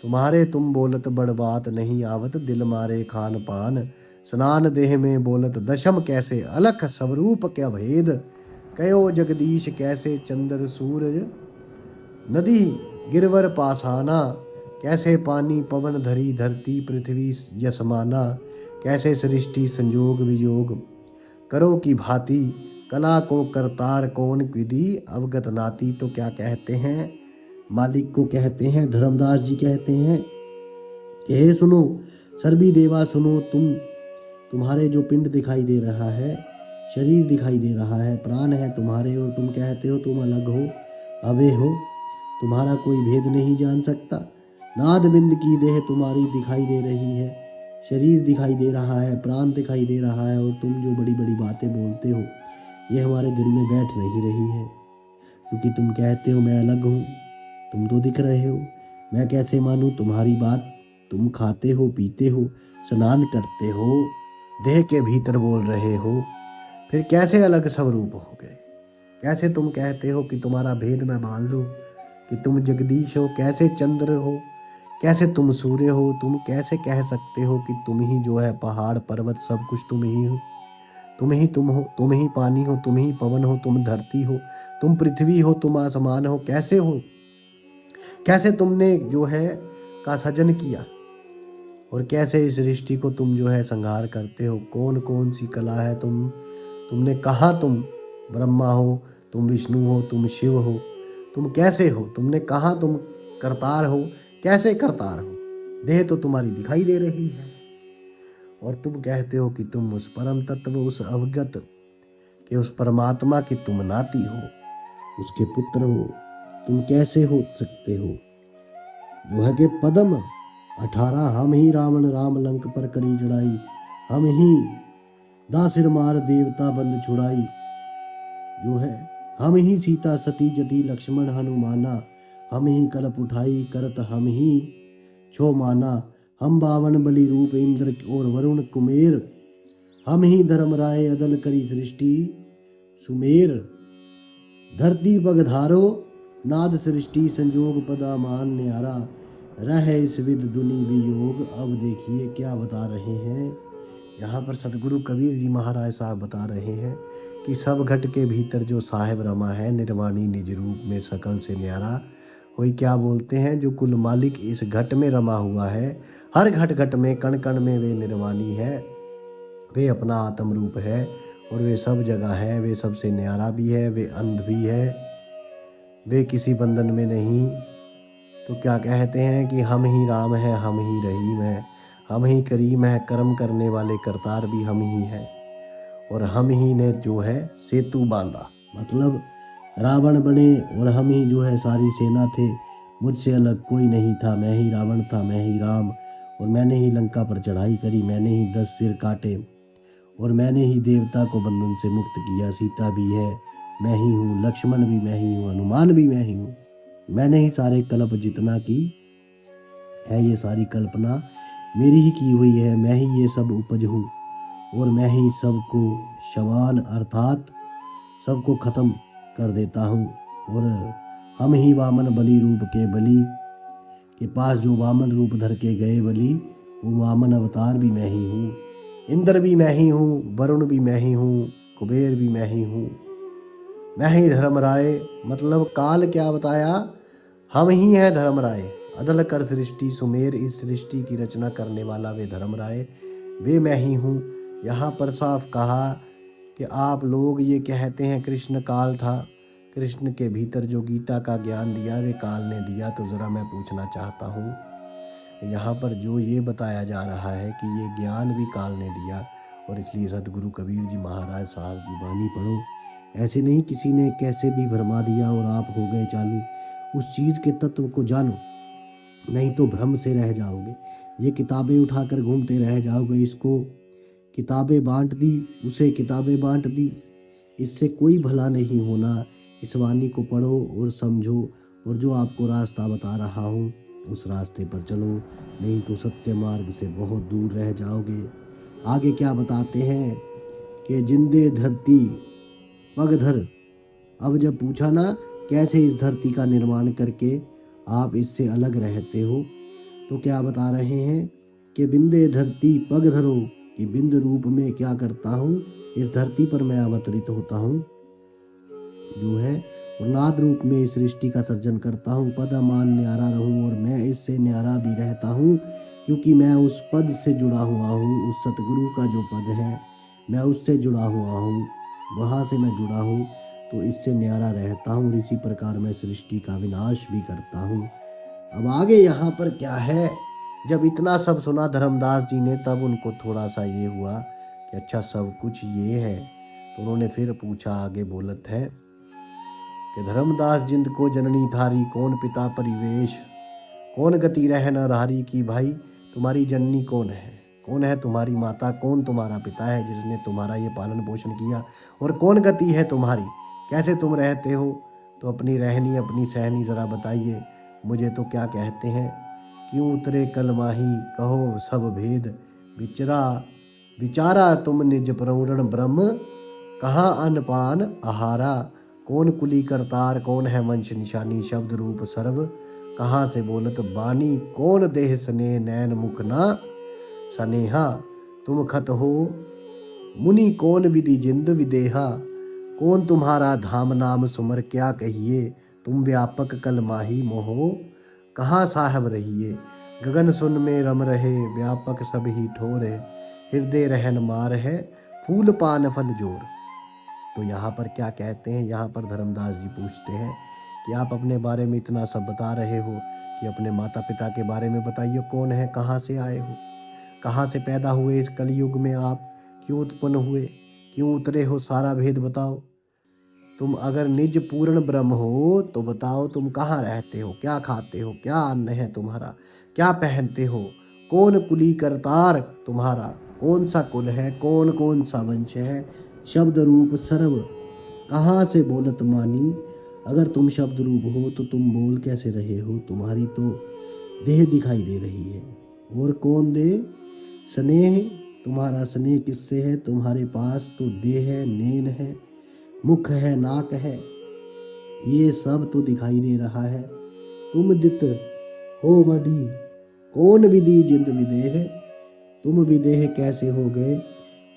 तुम्हारे तुम बोलत बड़ बात नहीं आवत, दिल मारे खान पान स्नान देह में बोलत दशम कैसे, अलख स्वरूप क्या भेद, कयो जगदीश कैसे चंद्र सूरज, नदी गिरवर पासाना, कैसे पानी पवन धरी धरती पृथ्वी यसमाना, कैसे सृष्टि संयोग वियोग, करो की भांति, कला को करतार कौन विधि, अवगत नाती। तो क्या कहते हैं, मालिक को कहते हैं, धर्मदास जी कहते हैं कि हे सुनो सर्वी देवा सुनो, तुम्हारे जो पिंड दिखाई दे रहा है, शरीर दिखाई दे रहा है, प्राण है तुम्हारे, और तुम कहते हो तुम अलग हो, अवे हो, तुम्हारा कोई भेद नहीं जान सकता। नाद बिंद की देह तुम्हारी दिखाई दे रही है, शरीर दिखाई दे रहा है, प्राण दिखाई दे रहा है, और तुम जो बड़ी बड़ी बातें बोलते हो ये हमारे दिल में बैठ नहीं रही है, क्योंकि तुम कहते हो मैं अलग हूँ, तुम तो दिख रहे हो, मैं कैसे मानूं तुम्हारी बात। तुम खाते हो पीते हो स्नान करते हो, देह के भीतर बोल रहे हो, फिर कैसे अलग स्वरूप हो गए। कैसे तुम कहते हो कि तुम्हारा भेद मैं मान लूँ कि तुम जगदीश हो, कैसे चंद्र हो, कैसे तुम सूर्य हो, तुम कैसे कह सकते हो कि तुम ही जो है पहाड़ पर्वत सब कुछ तुम ही हो, तुम हो, तुम ही पानी हो, तुम ही पवन हो, तुम धरती हो, तुम पृथ्वी हो, तुम आसमान हो, कैसे हो, कैसे तुमने जो है का सृजन किया, और कैसे इस सृष्टि को तुम जो है संहार करते हो। कौन कौन सी कला है तुमने कहा तुम ब्रह्मा हो, तुम विष्णु हो, तुम शिव हो, तुम कैसे हो, तुमने कहा तुम करतार हो, कैसे करतार हो, देह तो तुम्हारी दिखाई दे रही है, और तुम कहते हो कि तुम उस परम तत्व, उस अवगत के उस परमात्मा की तुम नाती हो, उसके पुत्र हो। तुम कैसे हो सकते हो, जो है कि पदम 18 हम ही रावण राम लंक पर करी चढ़ाई, हम ही दासिर मार देवता बंद छुड़ाई, जो है हम ही सीता सती जति लक्ष्मण हनुमाना, हम ही कलप उठाई करत हम ही छो माना, हम बावन बलि रूप इंद्र और वरुण कुमेर, हम ही धर्म राय अदल करी सृष्टि सुमेर, धरती पगधारो नाद सृष्टि संजोग पदा मान न्यारा, रह इस विद दुनि वियोग। अब देखिए क्या बता रहे हैं यहाँ पर सदगुरु कबीर जी महाराज साहब बता रहे हैं कि सब घट के भीतर जो साहेब रमा है, निर्वाणी निज रूप में सकल से न्यारा। वही क्या बोलते हैं, जो कुल मालिक इस घट में रमा हुआ है, हर घट घट में कण कण में वे निर्वाणी है, वे अपना आत्म रूप है, और वे सब जगह है, वे सबसे न्यारा भी है, वे अंध भी है, वे किसी बंधन में नहीं। तो क्या कहते हैं कि हम ही राम है, हम ही रहीम है, हम ही करीम है, कर्म करने वाले करतार भी हम ही हैं, और हम ही ने जो है सेतु बांधा, मतलब रावण बने और हम ही जो है सारी सेना थे, मुझसे अलग कोई नहीं था, मैं ही रावण था, मैं ही राम, और मैंने ही लंका पर चढ़ाई करी, मैंने ही 10 सिर काटे, और मैंने ही देवता को बंधन से मुक्त किया। सीता भी है मैं ही हूँ, लक्ष्मण भी मैं ही हूँ, हनुमान भी मैं ही हूँ, मैंने ही सारे कल्प जितना की है, ये सारी कल्पना मेरी ही की हुई है, मैं ही ये सब उपज हूँ, और मैं ही सबको शवान अर्थात सबको खत्म कर देता हूँ। और हम ही वामन बलि रूप के बलि के पास जो वामन रूप धर के गए बलि, वो वामन अवतार भी मैं ही हूँ, इंद्र भी मैं ही हूँ, वरुण भी मैं ही हूँ, कुबेर भी मैं ही हूँ, मैं ही धर्मराय। मतलब काल क्या बताया, हम ही हैं धर्मराय, अदल कर सृष्टि सुमेर, इस सृष्टि की रचना करने वाला वे धर्मराय, वे मैं ही हूँ। यहाँ पर साफ कहा कि आप लोग ये कहते हैं कृष्ण काल था, कृष्ण के भीतर जो गीता का ज्ञान दिया वे काल ने दिया। तो ज़रा मैं पूछना चाहता हूँ, यहाँ पर जो ये बताया जा रहा है कि ये ज्ञान भी काल ने दिया, और इसलिए सतगुरु कबीर जी महाराज साहब की वाणी पढ़ो, ऐसे नहीं किसी ने कैसे भी भरमा दिया और आप हो गए चालू। उस चीज़ के तत्व को जानो, नहीं तो भ्रम से रह जाओगे। ये किताबें उठाकर घूमते रह जाओगे, इसको किताबें बांट दी, उसे किताबें बांट दी, इससे कोई भला नहीं होना। इस वाणी को पढ़ो और समझो, और जो आपको रास्ता बता रहा हूँ उस रास्ते पर चलो, नहीं तो सत्य मार्ग से बहुत दूर रह जाओगे। आगे क्या बताते हैं कि जिंदे धरती पगधर। अब जब पूछा ना कैसे इस धरती का निर्माण करके आप इससे अलग रहते हो, तो क्या बता रहे हैं कि बिंदे धरती पग धरो, कि बिंद रूप में क्या करता हूँ, इस धरती पर मैं अवतरित होता हूँ जो है, और नाद रूप में इस सृष्टि का सर्जन करता हूँ। पद अमान न्यारा रहूँ और मैं इससे न्यारा भी रहता हूँ, क्योंकि मैं उस पद से जुड़ा हुआ हूँ। उस सतगुरु का जो पद है मैं उससे जुड़ा हुआ हूँ, वहाँ से मैं जुड़ा हूँ, तो इससे न्यारा रहता हूँ और इसी प्रकार मैं सृष्टि का विनाश भी करता हूँ। अब आगे यहाँ पर क्या है, जब इतना सब सुना धर्मदास जी ने, तब उनको थोड़ा सा ये हुआ कि अच्छा सब कुछ ये है। तो उन्होंने फिर पूछा, आगे बोलत है कि धर्मदास जिंद को जननी धारी, कौन पिता परिवेश, कौन गति रह न धारी। की भाई तुम्हारी जननी कौन है, कौन है तुम्हारी माता, कौन तुम्हारा पिता है जिसने तुम्हारा ये पालन पोषण किया, और कौन गति है तुम्हारी, कैसे तुम रहते हो। तो अपनी रहनी अपनी सहनी ज़रा बताइए। मुझे तो क्या कहते हैं, क्यों उतरे कल माही, कहो सब भेद विचरा विचारा तुम निज प्रौढ़ ब्रह्म, कहाँ अनपान आहारा। कौन कुली करतार, कौन है वंश निशानी, शब्द रूप सर्व कहाँ से बोलत बानी। कौन देह स्नेह नैन मुख ना सनेहा, तुम खत हो मुनि कौन विधि जिंद विदेहा। कौन तुम्हारा धाम नाम सुमर क्या कहिए, तुम व्यापक कल माही मोहो कहाँ साहब रहिए। गगन सुन में रम रहे व्यापक सब ही ठोर है, हृदय रहन मार है फूल पान फल जोर। तो यहाँ पर क्या कहते हैं, यहाँ पर धर्मदास जी पूछते हैं कि आप अपने बारे में इतना सब बता रहे हो, कि अपने माता पिता के बारे में बताइए, कौन है, कहाँ से आए हो, कहाँ से पैदा हुए, इस कलयुग में आप क्यों उत्पन्न हुए, क्यों उतरे हो, सारा भेद बताओ। तुम अगर निज पूर्ण ब्रह्म हो तो बताओ तुम कहाँ रहते हो, क्या खाते हो, क्या अन्न है तुम्हारा, क्या पहनते हो, कौन कुली करतार तुम्हारा, कौन सा कुल है, कौन कौन सा वंश है, शब्द रूप सर्व कहाँ से बोलत मानी। अगर तुम शब्द रूप हो तो तुम बोल कैसे रहे हो, तुम्हारी तो देह दिखाई दे रही है। और कौन दे स्नेह, तुम्हारा स्नेह किससे है, तुम्हारे पास तो देह है, नेन है, मुख है, नाक है, ये सब तो दिखाई दे रहा है। तुम दित हो वडी, कौन विधि जिंद विदेह, तुम विदेह कैसे हो गए,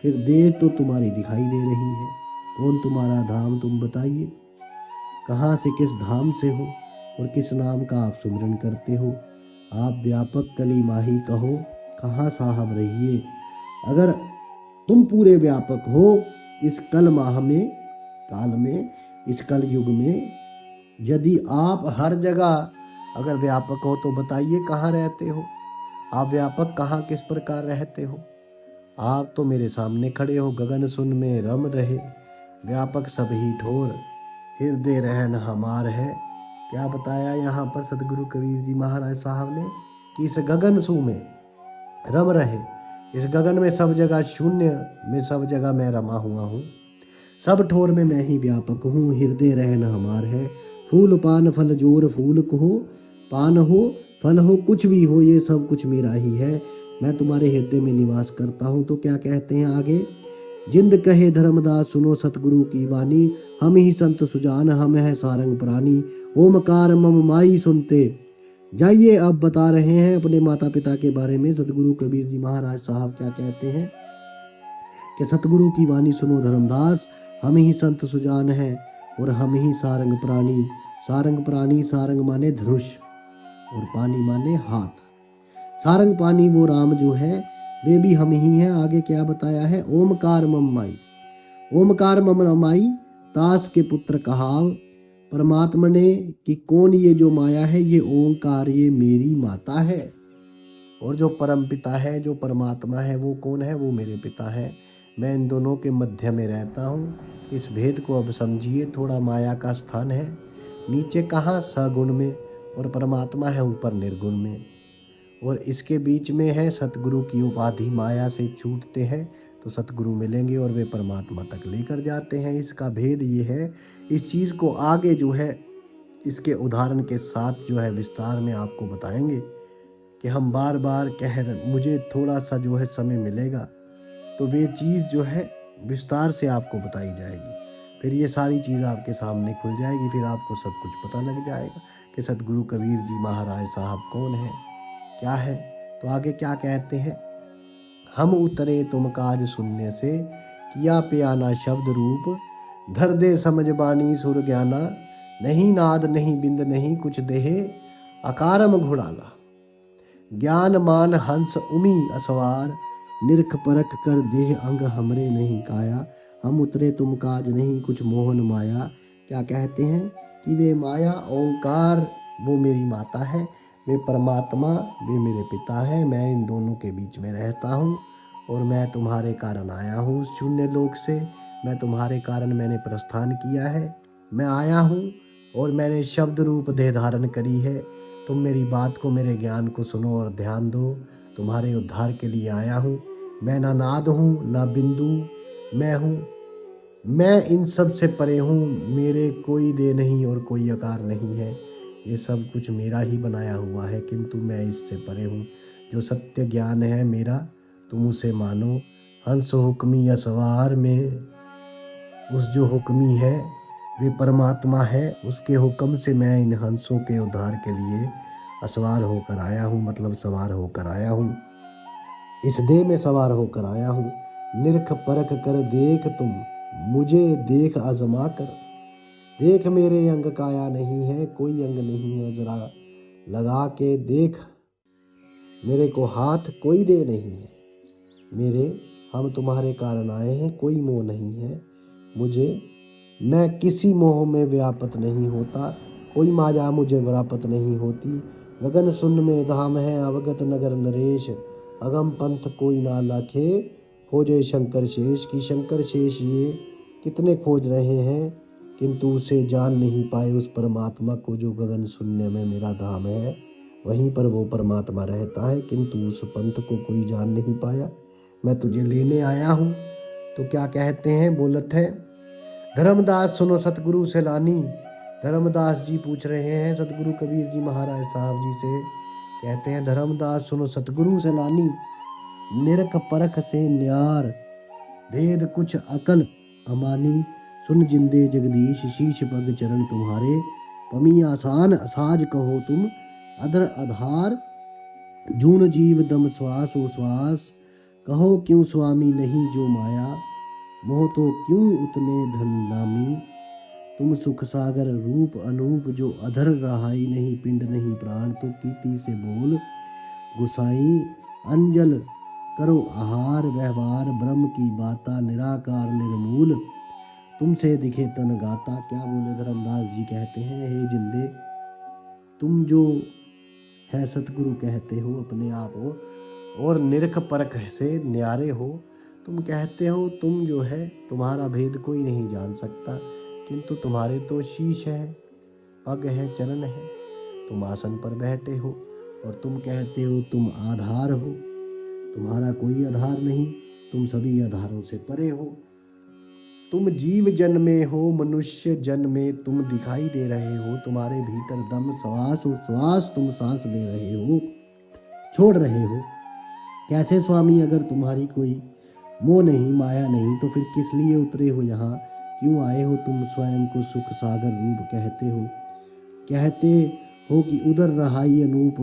फिर देह तो तुम्हारी दिखाई दे रही है। कौन तुम्हारा धाम तुम बताइए, कहाँ से किस धाम से हो, और किस नाम का आप सुमिरन करते हो। आप व्यापक कली माही कहो, कहाँ साहब रहिए। अगर तुम पूरे व्यापक हो इस कल माह में, काल में, इस कल युग में, यदि आप हर जगह अगर व्यापक हो तो बताइए कहाँ रहते हो, आप व्यापक कहाँ किस प्रकार रहते हो। आप तो मेरे सामने खड़े हो, गगन सुन में रम रहे व्यापक सब ही ठोर, हृदय रहन हमार है। क्या बताया यहाँ पर सतगुरु कबीर जी महाराज साहब ने, कि इस गगन सु में रम रहे, इस गगन में सब जगह शून्य में सब जगह मैं रमा हुआ हूँ, सब ठोर में मैं ही व्यापक हूँ, हृदय रहन हमार है। फूल पान फल जोर, फूल को हो पान हो फल हो कुछ भी हो, ये सब कुछ मेरा ही है, मैं तुम्हारे हृदय में निवास करता हूँ। तो क्या कहते हैं आगे, जिंद कहे धर्मदास सुनो सतगुरु की वाणी, हम ही संत सुजान हम है सारंग प्राणी, ओमकार मम माई सुनते जाइए। अब बता रहे हैं अपने माता पिता के बारे में सतगुरु कबीर जी महाराज साहब क्या कहते हैं कि सतगुरु की वाणी सुनो धर्मदास, हम ही संत सुजान हैं और हम ही सारंग प्राणी। सारंग प्राणी, सारंग माने धनुष और पानी माने हाथ। सारंग पानी वो राम जो है वे भी हम ही हैं। आगे क्या बताया है, ओमकार मम माई, ओमकार मम माई तास के पुत्र कहाव, परमात्मा ने कि कौन ये जो माया है, ये ओंकार ये मेरी माता है, और जो परम पिता है, जो परमात्मा है, वो कौन है, वो मेरे पिता है। मैं इन दोनों के मध्य में रहता हूँ। इस भेद को अब समझिए, थोड़ा माया का स्थान है नीचे कहाँ, सगुण में, और परमात्मा है ऊपर निर्गुण में, और इसके बीच में है सतगुरु की उपाधि। माया से छूटते हैं तो सतगुरु मिलेंगे और वे परमात्मा तक लेकर जाते हैं। इसका भेद ये है। इस चीज़ को आगे जो है इसके उदाहरण के साथ जो है विस्तार में आपको बताएंगे, कि हम बार बार कह रहे, मुझे थोड़ा सा जो है समय मिलेगा तो वे चीज़ जो है विस्तार से आपको बताई जाएगी। फिर ये सारी चीज़ आपके सामने खुल जाएगी, फिर आपको सब कुछ पता लग जाएगा कि सतगुरु कबीर जी महाराज साहब कौन है, क्या है। तो आगे क्या कहते हैं, हम उतरे तुम काज सुनने से, किया प्याना शब्द रूप, धर दे समझ बानी सुर ज्ञाना, नहीं नाद नहीं बिंद नहीं कुछ देहे, अकारम घुड़ाला। ज्ञान मान हंस उमी असवार, निरख परख कर देह अंग हमरे नहीं काया, हम उतरे तुम काज नहीं कुछ मोहन माया। क्या कहते हैं कि वे माया ओंकार वो मेरी माता है, वे परमात्मा वे मेरे पिता हैं, मैं इन दोनों के बीच में रहता हूँ और मैं तुम्हारे कारण आया हूँ उस शून्य लोक से। मैं तुम्हारे कारण मैंने प्रस्थान किया है, मैं आया हूँ और मैंने शब्द रूप देह धारण करी है। तुम मेरी बात को मेरे ज्ञान को सुनो और ध्यान दो, तुम्हारे उद्धार के लिए आया हूँ। मैं ना नाद हूँ ना बिंदु मैं हूँ, मैं इन सब से परे हूँ, मेरे कोई दे नहीं और कोई आकार नहीं है, ये सब कुछ मेरा ही बनाया हुआ है, किंतु मैं इससे परे हूँ। जो सत्य ज्ञान है मेरा तुम उसे मानो, हंस हुक्मी असवार में उस जो हुक्मी है वे परमात्मा है, उसके हुक्म से मैं इन हंसों के उद्धार के लिए असवार होकर आया हूँ, मतलब सवार होकर आया हूँ, इस देह में सवार होकर आया हूँ। निरख परख कर देख तुम मुझे देख आजमा कर, देख मेरे अंग काया नहीं है, कोई अंग नहीं है, जरा लगा के देख, मेरे को हाथ कोई दे नहीं है, मेरे हम तुम्हारे कारण आए हैं, कोई मोह नहीं है मुझे, मैं किसी मोह में व्यापत नहीं होता, कोई माया मुझे व्यापत नहीं होती। गगन सुन में धाम है अवगत नगर नरेश, अगम पंथ कोई ना लाखे, खोजे शंकर शेष की शंकर शेष ये कितने खोज रहे हैं, किंतु उसे जान नहीं पाए उस परमात्मा को जो गगन शून्य में मेरा धाम है, वहीं पर वो परमात्मा रहता है, किंतु उस पंथ को कोई जान नहीं पाया। मैं तुझे लेने आया हूँ। तो क्या कहते हैं, बोलत है धर्मदास सुनो सतगुरु से लानी। धर्मदास जी पूछ रहे हैं सतगुरु कबीर जी महाराज साहब जी से, कहते हैं धर्मदास सुनो सतगुरु से लानी, निरख परख से न्यार, भेद कुछ अकल अमानी, सुन जिंदे जगदीश शीश पग चरण तुम्हारे, पमी आसान असाज कहो तुम, अधर आधार जून जीव दम श्वास ओ श्वास, कहो क्यों स्वामी नहीं जो माया, मोह तो क्यों उतने धन नामी, तुम सुख सागर रूप अनूप, जो अधर रहाई नहीं पिंड नहीं प्राण, तो कीर्ति से बोल गुसाई, अंजल करो आहार व्यवहार, ब्रह्म की बाता निराकार निर्मूल, तुमसे दिखे तन गाता। क्या बोले धर्मदास जी, कहते हैं हे जिंदे तुम जो है सतगुरु कहते हो अपने आप हो और निरख परख से न्यारे हो, तुम कहते हो तुम जो है तुम्हारा भेद कोई नहीं जान सकता, किंतु तुम्हारे तो शीश है, पग है, चरण है, तुम आसन पर बैठे हो और तुम कहते हो तुम आधार हो, तुम्हारा कोई आधार नहीं, तुम सभी आधारों से परे हो। तुम जीव जन में हो, मनुष्य जन में तुम दिखाई दे रहे हो, तुम्हारे भीतर दम श्वास और श्वास तुम सांस ले रहे हो, छोड़ रहे हो। कैसे स्वामी, अगर तुम्हारी कोई मोह नहीं माया नहीं तो फिर किस लिए उतरे हो यहाँ, क्यों आए हो तुम स्वयं को सुख सागर रूप कहते हो कि उधर रहाई अनूप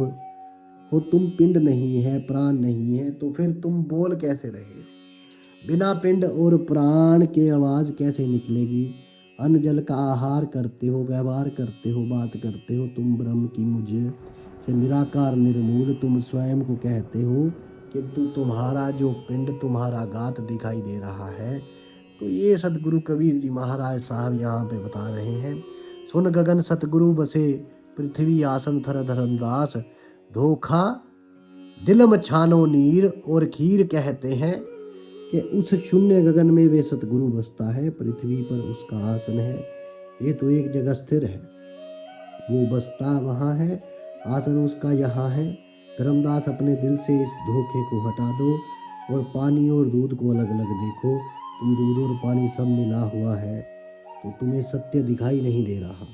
हो, तुम पिंड नहीं है प्राण नहीं है, तो फिर तुम बोल कैसे रहे, बिना पिंड और प्राण के आवाज़ कैसे निकलेगी। अन्न जल का आहार करते हो, व्यवहार करते हो, बात करते हो, तुम ब्रह्म की मुझे से निराकार निर्मूल तुम स्वयं को कहते हो, किंतु तुम्हारा जो पिंड तुम्हारा गात दिखाई दे रहा है। तो ये सतगुरु कबीर जी महाराज साहब यहाँ पे बता रहे हैं, सुन गगन सतगुरु बसे पृथ्वी आसन थर धर्मदास, धोखा दिलम छानो नीर और खीर, कहते हैं कि उस शून्य गगन में वे सतगुरु बसता है, पृथ्वी पर उसका आसन है, ये तो एक जगह स्थिर है, वो बसता वहाँ है, आसन उसका यहाँ है। धर्मदास अपने दिल से इस धोखे को हटा दो और पानी और दूध को अलग अलग देखो, तुम दूध और पानी सब मिला हुआ है तो तुम्हें सत्य दिखाई नहीं दे रहा।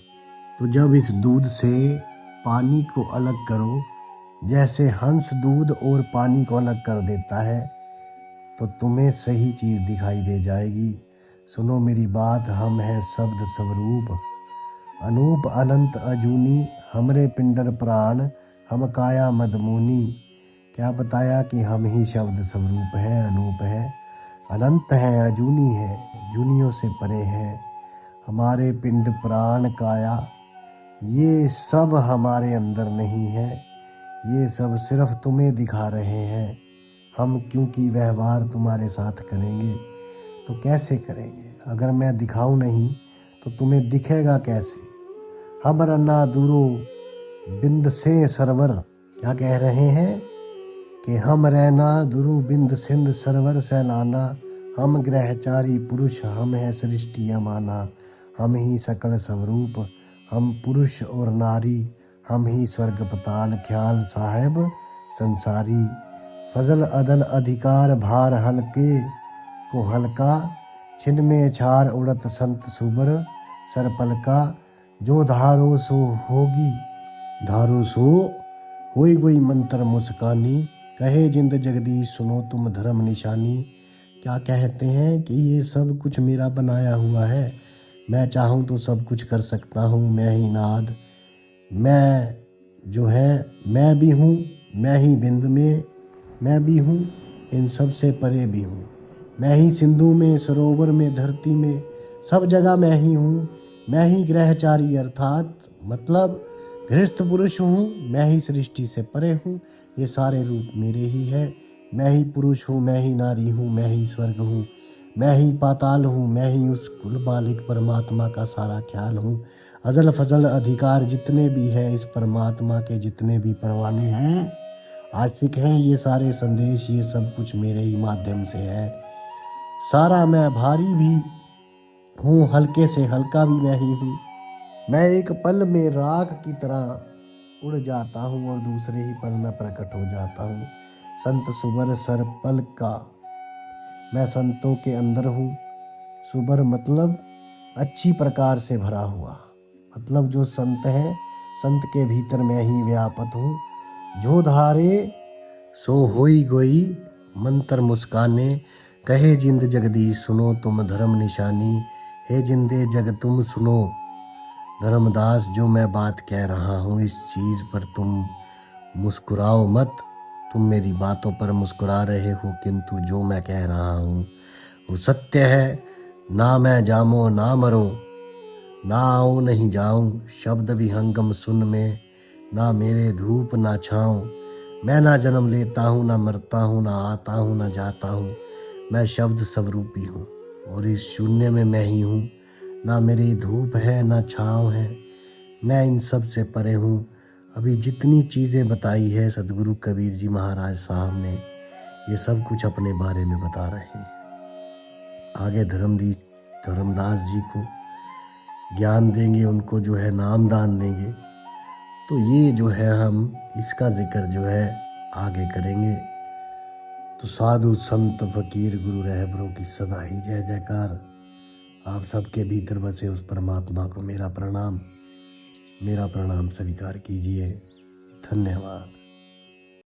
तो जब इस दूध से पानी को अलग करो, जैसे हंस दूध और पानी को अलग कर देता है, तो तुम्हें सही चीज़ दिखाई दे जाएगी। सुनो मेरी बात, हम हैं शब्द स्वरूप, अनूप अनंत अजूनी, हमरे पिंडर प्राण हम काया मदमुनी, क्या बताया कि हम ही शब्द स्वरूप हैं, अनूप है, अनंत है, अजूनी है, जूनियों से परे है। हमारे पिंड प्राण काया ये सब हमारे अंदर नहीं है, ये सब सिर्फ तुम्हें दिखा रहे हैं हम। क्योंकि व्यवहार तुम्हारे साथ करेंगे तो कैसे करेंगे? अगर मैं दिखाऊं नहीं तो तुम्हें दिखेगा कैसे? हम रन्ना दूरो बिंद से सरवर, क्या कह रहे हैं कि हम रहना दुरु बिंद सिंध सरवर सैलाना। हम ग्रहचारी पुरुष, हम है सृष्टि अमाना। हम ही सकल स्वरूप, हम पुरुष और नारी। हम ही स्वर्ग पताल ख्याल साहेब संसारी। फजल अदल अधिकार भार हल्के को हल्का। छिन में छार उड़त संत सुबर सर पलका। जो धारो सो होगी धारो सो होई गोई मंत्र मुस्कानी। कहे जिंद जगदीश सुनो तुम धर्म निशानी। क्या कहते हैं कि ये सब कुछ मेरा बनाया हुआ है। मैं चाहूँ तो सब कुछ कर सकता हूँ। मैं ही नाद, मैं जो है मैं भी हूँ, मैं ही बिंद में मैं भी हूँ, इन सब से परे भी हूँ। मैं ही सिंधु में, सरोवर में, धरती में, सब जगह मैं ही हूँ। मैं ही ग्रहचारी अर्थात मतलब गृहस्थ पुरुष हूँ। मैं ही सृष्टि से परे हूँ, ये सारे रूप मेरे ही है। मैं ही पुरुष हूँ, मैं ही नारी हूँ, मैं ही स्वर्ग हूँ, मैं ही पाताल हूँ, मैं ही उस कुल मालिक परमात्मा का सारा ख्याल हूँ। अजल फजल अधिकार जितने भी हैं इस परमात्मा के, जितने भी परवाने हैं, आशिक हैं, ये सारे संदेश, ये सब कुछ मेरे ही माध्यम से है। सारा मैं भारी भी हूँ, हल्के से हल्का भी मैं ही हूँ। मैं एक पल में राख की तरह उड़ जाता हूँ और दूसरे ही पल में प्रकट हो जाता हूँ। संत सुबर सर पल का, मैं संतों के अंदर हूँ। सुबर मतलब अच्छी प्रकार से भरा हुआ, मतलब जो संत है, संत के भीतर मैं ही व्यापत हूँ। जो धारे सो होई गोई मंत्र मुस्काने। कहे जिंद जगदीश सुनो तुम धर्म निशानी। हे जिंदे जग तुम सुनो धर्मदास, जो मैं बात कह रहा हूँ इस चीज़ पर तुम मुस्कुराओ मत। तुम मेरी बातों पर मुस्कुरा रहे हो, किंतु जो मैं कह रहा हूँ वो सत्य है। ना मैं जामो ना मरो, ना आऊँ नहीं जाऊँ, शब्द विहंगम सुन में, ना मेरे धूप ना छाऊँ। मैं ना जन्म लेता हूँ, ना मरता हूँ, ना आता हूँ, ना जाता हूँ। मैं शब्द स्वरूपी हूँ और इस शून्य में मैं ही हूँ। ना मेरी धूप है ना छाँव है, मैं इन सब से परे हूँ। अभी जितनी चीज़ें बताई है सदगुरु कबीर जी महाराज साहब ने, ये सब कुछ अपने बारे में बता रहे हैं। आगे धर्मदास जी को ज्ञान देंगे, उनको जो है नाम दान देंगे। तो ये जो है हम इसका जिक्र जो है आगे करेंगे। तो साधु संत फकीर गुरु रहबरों की सदा ही जय जयकार। आप सबके भीतर बसे उस परमात्मा को मेरा प्रणाम स्वीकार कीजिए। धन्यवाद।